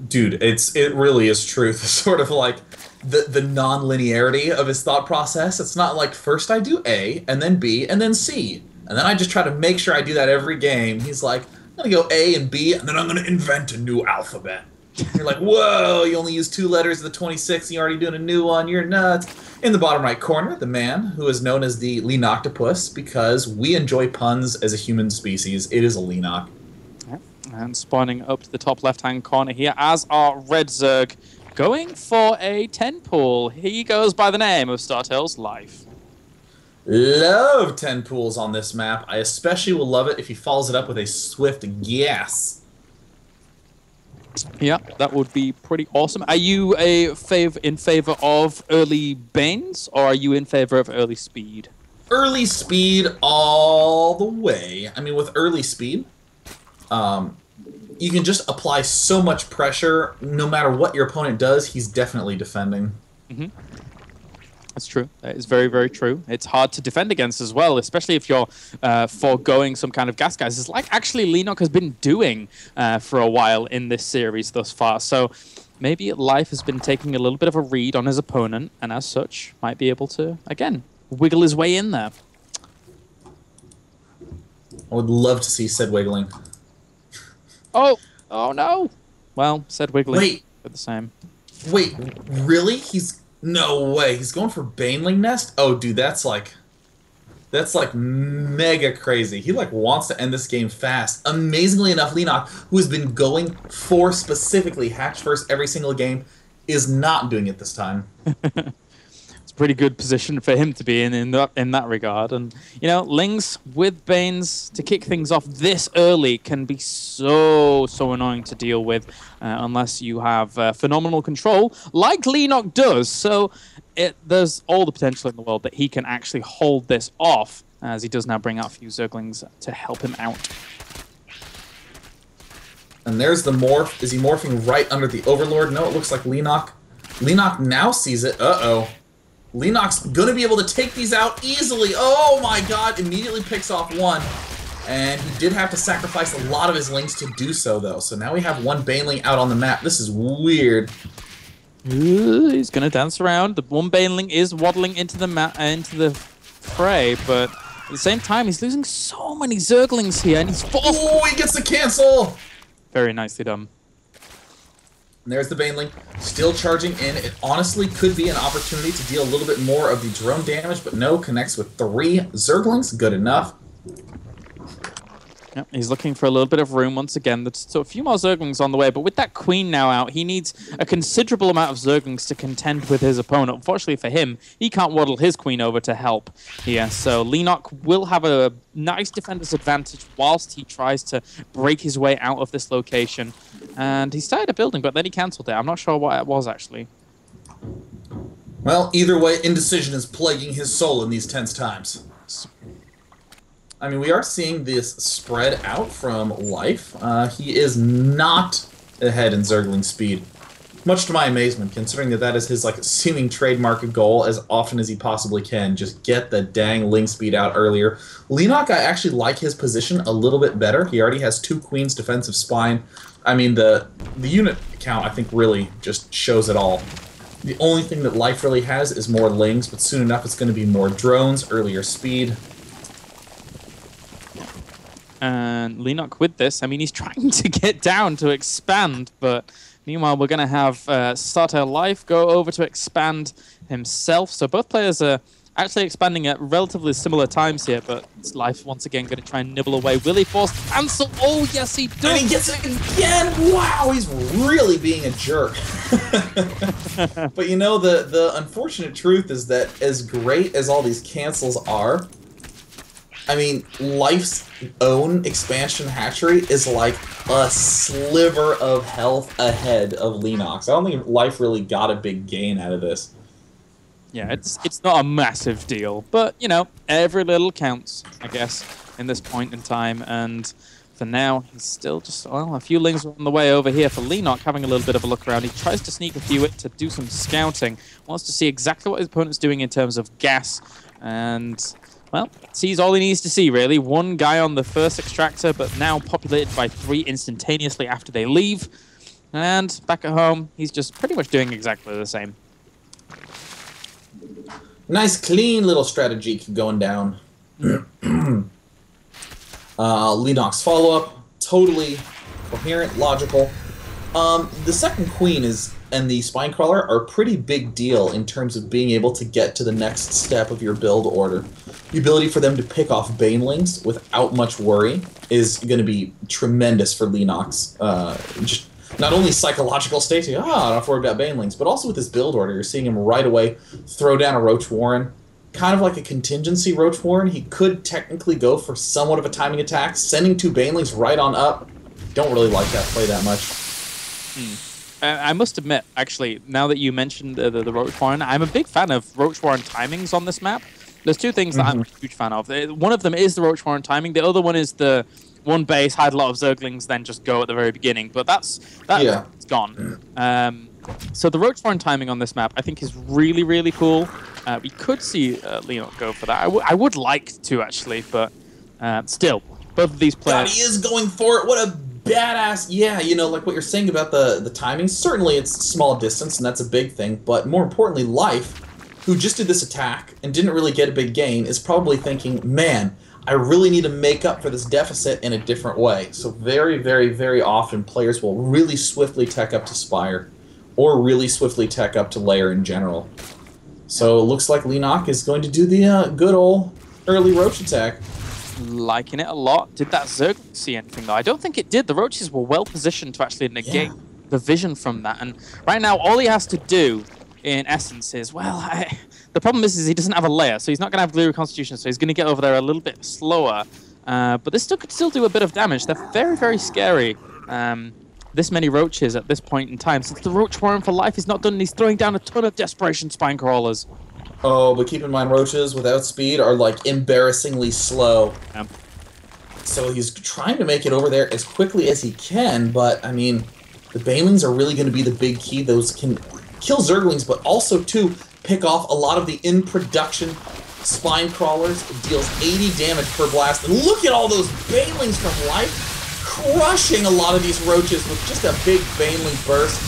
Dude, it really is truth. Sort of like the non-linearity of his thought process. It's not like first I do A, and then B, and then C. And then I just try to make sure I do that every game. He's like, I'm gonna go A and B, and then I'm gonna invent a new alphabet. You're like, whoa, you only use two letters of the 26, and you're already doing a new one. You're nuts. In the bottom right corner, the man who is known as the Leenock because we enjoy puns as a human species. It is a Leenock. Yep. And spawning up to the top left-hand corner here as our Red Zerg going for a 10 pool. He goes by the name of Startail's Life. Love 10 pools on this map. I especially will love it if he follows it up with a swift guess. Yeah, that would be pretty awesome. Are you in favor of early Banes, or are you in favor of early Speed? Early Speed all the way. I mean, with early Speed, you can just apply so much pressure. No matter what your opponent does, he's definitely defending. Mm-hmm. That's true. That is very, very true. It's hard to defend against as well, especially if you're foregoing some kind of gas guys. It's like actually Leenock has been doing for a while in this series thus far. So maybe Life has been taking a little bit of a read on his opponent, and as such, might be able to, again, wiggle his way in there. I would love to see said wiggling. Oh no. Well, said wiggling. Wait. But the same. Wait, really? No way. He's going for Baneling Nest? Oh, dude, that's like mega crazy. He like wants to end this game fast. Amazingly enough, Leenock, who has been going for specifically hatch first every single game, is not doing it this time. It's a pretty good position for him to be in that regard. And, you know, Lings with Banes to kick things off this early can be so annoying to deal with unless you have phenomenal control, like Leenock does. So there's all the potential in the world that he can actually hold this off, as he does now bring out a few Zerglings to help him out. And there's the morph. Is he morphing right under the Overlord? No, it looks like Leenock. Leenock now sees it. Uh-oh. Leenock's gonna be able to take these out easily. Oh my god, immediately picks off one. And he did have to sacrifice a lot of his links to do so, though. So now we have one Baneling out on the map. This is weird. He's gonna dance around. The one Baneling is waddling into the fray, but at the same time, he's losing so many Zerglings here, and he's forced. Oh, he gets the cancel! Very nicely done. And there's the Baneling, still charging in. It honestly could be an opportunity to deal a little bit more of the drone damage, but no, connects with 3 Zerglings. Good enough. Yep, he's looking for a little bit of room once again. So a few more Zerglings on the way, but with that Queen now out, he needs a considerable amount of Zerglings to contend with his opponent. Unfortunately for him, he can't waddle his Queen over to help here. So Leenock will have a nice defender's advantage whilst he tries to break his way out of this location. And he started a building, but then he cancelled it. I'm not sure what it was, actually. Well, either way, indecision is plaguing his soul in these tense times. I mean, we are seeing this spread out from Life. He is not ahead in Zergling speed. Much to my amazement, considering that is his like seeming trademark goal as often as he possibly can. Just get the dang Ling speed out earlier. Leenock, I actually like his position a little bit better. He already has 2 Queens defensive spine. I mean, the unit count, I think, really just shows it all. The only thing that Life really has is more Lings, but soon enough it's going to be more drones, earlier speed. And Leenock with this, I mean, he's trying to get down to expand, but meanwhile, we're going to have Startail Life go over to expand himself. So both players are actually expanding at relatively similar times here, but it's Life once again going to try and nibble away. Will he force cancel? Oh, yes, he does! And he gets it again! Wow, he's really being a jerk. But you know, the unfortunate truth is that as great as all these cancels are, I mean, Life's own expansion hatchery is like a sliver of health ahead of Leenock's. I don't think Life really got a big gain out of this. Yeah, it's not a massive deal, but, you know, every little counts, I guess, in this point in time. And for now, he's still just, well, a few Lings are on the way over here for Leenock, having a little bit of a look around. He tries to sneak a few in to do some scouting, wants to see exactly what his opponent's doing in terms of gas, and well, sees all he needs to see, really. 1 guy on the first extractor, but now populated by 3 instantaneously after they leave. And back at home, he's just pretty much doing exactly the same. Nice, clean little strategy going down. Leenock's follow-up, totally coherent, logical. The second queen and the spinecrawler are a pretty big deal in terms of being able to get to the next step of your build order. The ability for them to pick off banelings without much worry is going to be tremendous for Leenock's just not only psychological state, I don't have to worry about banelings, but also with his build order. You're seeing him right away throw down a Roach Warren, kind of like a contingency Roach Warren. He could technically go for somewhat of a timing attack, sending 2 banelings right on up. Don't really like that play that much. I must admit, actually, now that you mentioned the Roach Warren, I'm a big fan of Roach Warren timings on this map. There's 2 things that I'm a huge fan of. One of them is the Roach Warren timing. The other one is the one base, hide a lot of Zerglings, then just go at the very beginning. But it's gone. So the Roach Warren timing on this map, I think, is really, really cool. We could see Leenock go for that. I would like to, actually, but still, both of these players... God, he is going for it. What a badass... Yeah, you know, like what you're saying about the timing, certainly it's small distance, and that's a big thing, but more importantly, Life, who just did this attack and didn't really get a big gain, is probably thinking, man, I really need to make up for this deficit in a different way. So very, very, very often players will really swiftly tech up to Spire, or really swiftly tech up to Lair in general. So it looks like Leenock is going to do the good old early Roach attack. Liking it a lot. Did that Zerg see anything, though? I don't think it did. The Roaches were well positioned to actually negate the vision from that. And right now, all he has to do, in essence, is, well, the problem is he doesn't have a layer, so he's not going to have Gliary Constitution, so he's going to get over there a little bit slower. But this could still do a bit of damage. They're very, very scary. This many Roaches at this point in time. Since the Roach Warren for Life is not done, and he's throwing down a ton of Desperation Spine Crawlers. Oh, but keep in mind, Roaches without speed are, like, embarrassingly slow. Yeah. So he's trying to make it over there as quickly as he can, but, I mean, the Banelings are really going to be the big key. Those can kill Zerglings, but also, too, pick off a lot of the in-production Spine Crawlers. It deals 80 damage per blast. And look at all those Banelings from Life crushing a lot of these Roaches with just a big Baneling burst.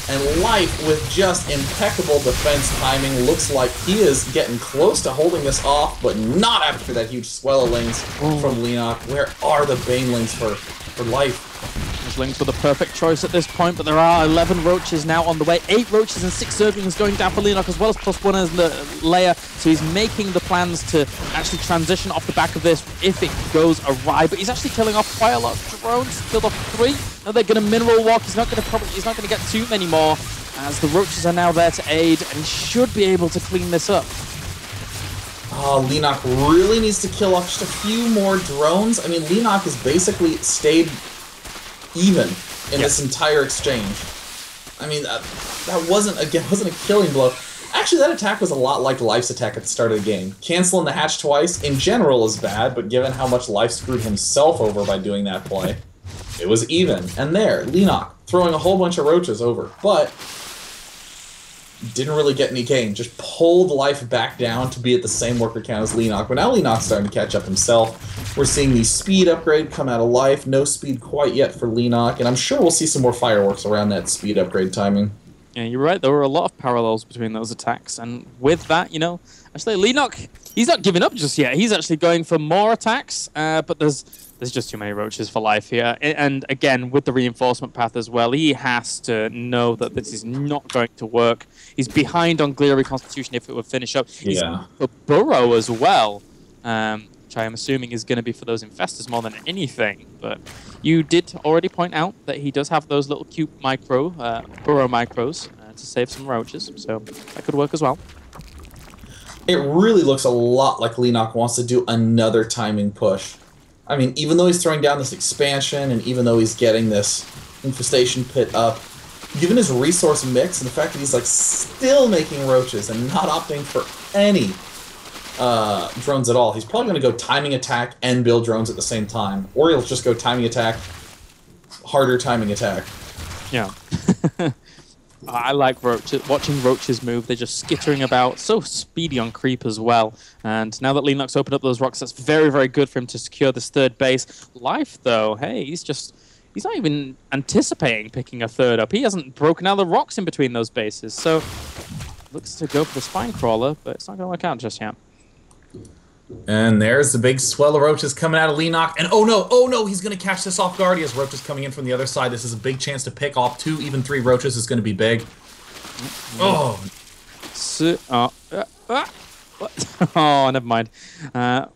And Life, with just impeccable defense timing, looks like he is getting close to holding this off, but not after that huge swell of Lings from Leenock. Where are the Banelings for Life? Those Lings were the perfect choice at this point, but there are 11 Roaches now on the way. 8 Roaches and 6 Zerglings going down for Leenock, as well as +1 as the layer. So he's making the plans to actually transition off the back of this if it goes awry. But he's actually killing off quite a lot of drones. Killed off 3. Now they're going to mineral walk. He's not going to get too many more, as the Roaches are now there to aid, and he should be able to clean this up. Oh, Leenock really needs to kill off just a few more drones. I mean, Leenock has basically stayed even in this entire exchange. I mean, that wasn't a killing blow. Actually, that attack was a lot like Life's attack at the start of the game. Canceling the hatch twice, in general, is bad, but given how much Life screwed himself over by doing that play, it was even. And there, Leenock throwing a whole bunch of Roaches over, but didn't really get any gain. Just pulled Life back down to be at the same worker count as Leenock. But now Leenock's starting to catch up himself. We're seeing the speed upgrade come out of Life. No speed quite yet for Leenock, and I'm sure we'll see some more fireworks around that speed upgrade timing. Yeah, you're right. There were a lot of parallels between those attacks, and with that, you know, actually Leenock, he's not giving up just yet. He's actually going for more attacks, but there's just too many Roaches for Life here. And again, with the reinforcement path as well, he has to know that this is not going to work. He's behind on Gliary Constitution if it would finish up. He's for Burrow as well, which I am assuming is going to be for those Infestors more than anything. But you did already point out that he does have those little cute Burrow micros to save some Roaches, so that could work as well. It really looks a lot like Leenock wants to do another timing push. I mean, even though he's throwing down this expansion, and even though he's getting this infestation pit up, given his resource mix and the fact that he's like still making Roaches and not opting for any drones at all, he's probably going to go timing attack and build drones at the same time. Or he'll just go timing attack, harder timing attack. Yeah. I like watching Roaches move. They're just skittering about, so speedy on creep as well. And now that Leenock's opened up those rocks, that's very, very good for him to secure this third base. Life, though, hey, he's he's not even anticipating picking a third up. He hasn't broken out the rocks in between those bases. So looks to go for the spine crawler, but it's not going to work out just yet. And there's the big swell of roaches coming out of Leenock. And oh no, he's going to catch this off guard. He has roaches coming in from the other side. This is a big chance to pick off 2, even 3 roaches is going to be big. Oh. Oh, never mind.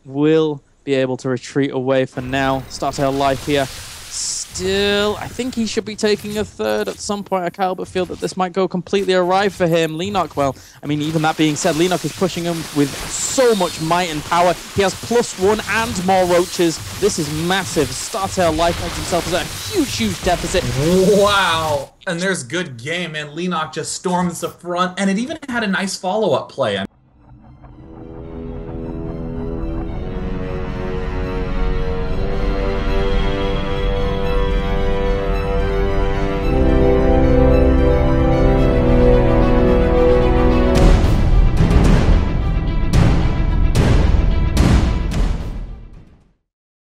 Will be able to retreat away for now. Start her life here. Still, I think he should be taking a third at some point. I can't but feel that this might go completely awry for him. Leenock, well, I mean, even that being said, Leenock is pushing him with so much might and power. He has +1 and more roaches. This is massive. Startail life makes himself as a huge deficit. Wow. And there's good game, man. Leenock just storms the front, and it even had a nice follow-up play.